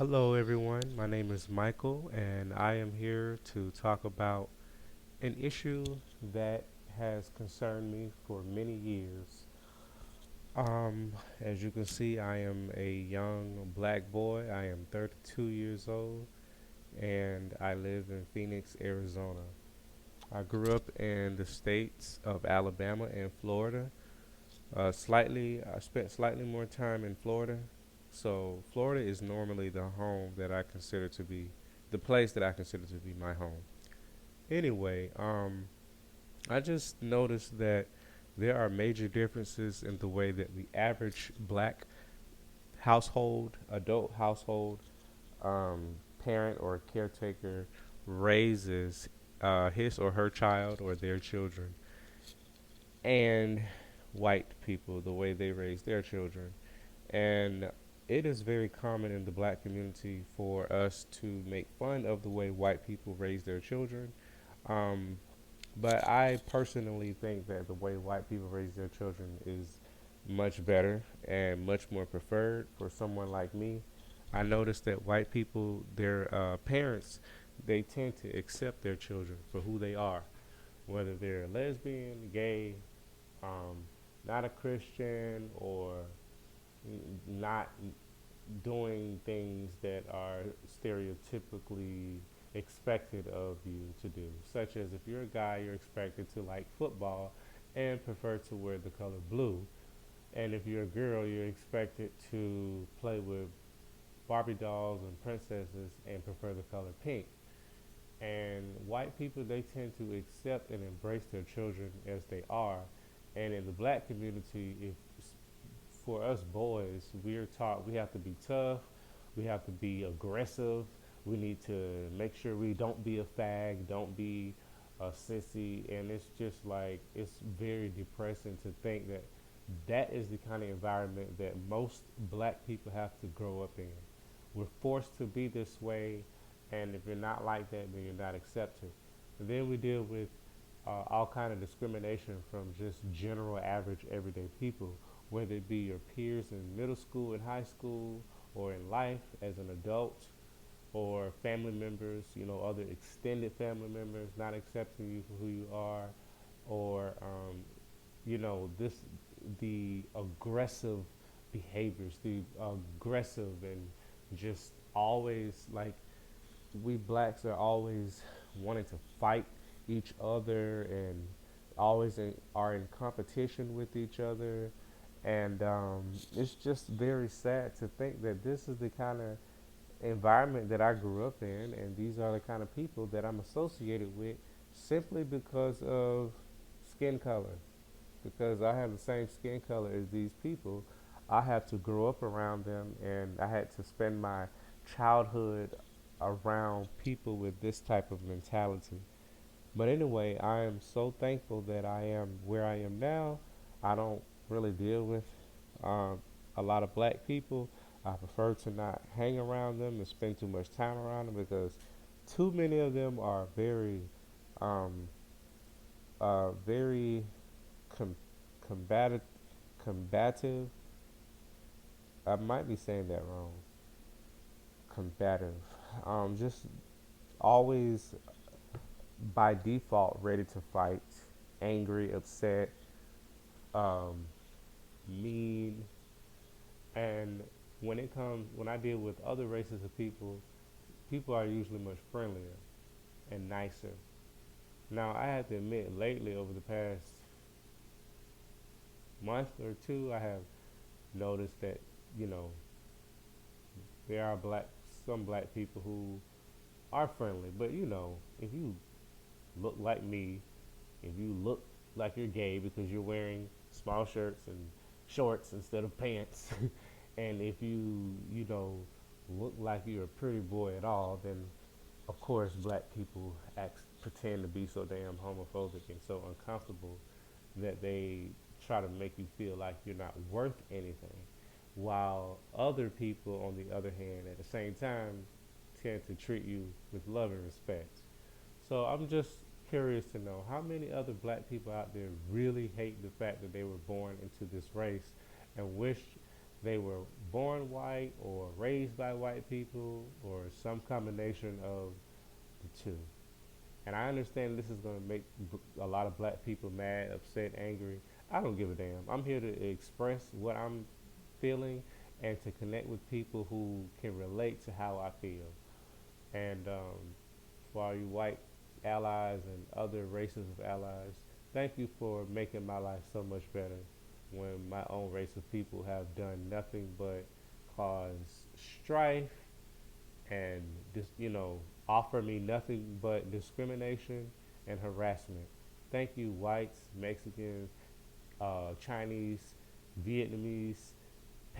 Hello, everyone. My name is Michael, and I am here to talk about an issue that has concerned me for many years. As you can see, I am a young black boy. I am 32 years old, and I live in Phoenix, Arizona. I grew up in the states of Alabama and Florida. I spent slightly more time in Florida. So Florida is normally the home that I consider to be the place that I consider to be my home. Anyway, I just noticed that there are major differences in the way that the average black household, adult household, parent or caretaker raises his or her child or their children, and white people, the way they raise their children. And it is very common in the black community for us to make fun of the way white people raise their children. Um, but I personally think that the way white people raise their children is much better and much more preferred for someone like me. I noticed that white people, their parents, they tend to accept their children for who they are, whether they're lesbian, gay, um, not a Christian, or not doing things that are stereotypically expected of you to do. Such as if you're a guy, you're expected to like football and prefer to wear the color blue. And if you're a girl, you're expected to play with Barbie dolls and princesses and prefer the color pink. And white people, they tend to accept and embrace their children as they are. And in the black community, if for us boys, we're taught we have to be tough, we have to be aggressive, we need to make sure we don't be a fag, don't be a sissy, and it's just like it's very depressing to think that that is the kind of environment that most black people have to grow up in. We're forced to be this way, and if you're not like that, then you're not accepted. And then we deal with all kind of discrimination from just general average everyday people, whether it be your peers in middle school and high school or in life as an adult, or family members, other extended family members not accepting you for who you are, or this the aggressive behaviors, the aggressive and just always like we blacks are always wanting to fight each other and are in competition with each other. And it's just very sad to think that this is the kind of environment that I grew up in, and these are the kind of people that I'm associated with simply because of skin color. Because I have the same skin color as these people, I had to grow up around them, and I had to spend my childhood around people with this type of mentality. But anyway, I am so thankful that I am where I am now. I don't really deal with um, a lot of black people. I prefer to not hang around them and spend too much time around them because too many of them are um, very com- combative. Combative. I might be saying that wrong. Combative. Just always by default ready to fight, angry, upset, um, mean, and when I deal with other races of people, people are usually much friendlier and nicer. Now I have to admit, lately over the past month or two, I have noticed that you know there are some black people who are friendly, but if you look like me, if you look like you're gay because you're wearing small shirts and shorts instead of pants, and if you look like you're a pretty boy at all, then of course black people pretend to be so damn homophobic and so uncomfortable that they try to make you feel like you're not worth anything. While other people, on the other hand, at the same time, tend to treat you with love and respect. So I'm just curious to know how many other black people out there really hate the fact that they were born into this race and wish they were born white or raised by white people or some combination of the two. And I understand this is going to make a lot of black people mad, upset, angry. I don't give a damn. I'm here to express what I'm feeling and to connect with people who can relate to how I feel. And for all you white allies and other races of allies, thank you for making my life so much better when my own race of people have done nothing but cause strife and just, offer me nothing but discrimination and harassment. Thank you, whites, Mexicans, Chinese, Vietnamese,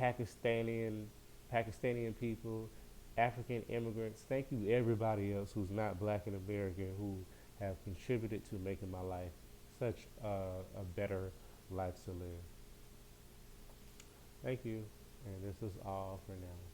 Pakistani, Pakistani people, African immigrants. Thank you, everybody else who's not black and American who have contributed to making my life such a better life to live. Thank you, and this is all for now.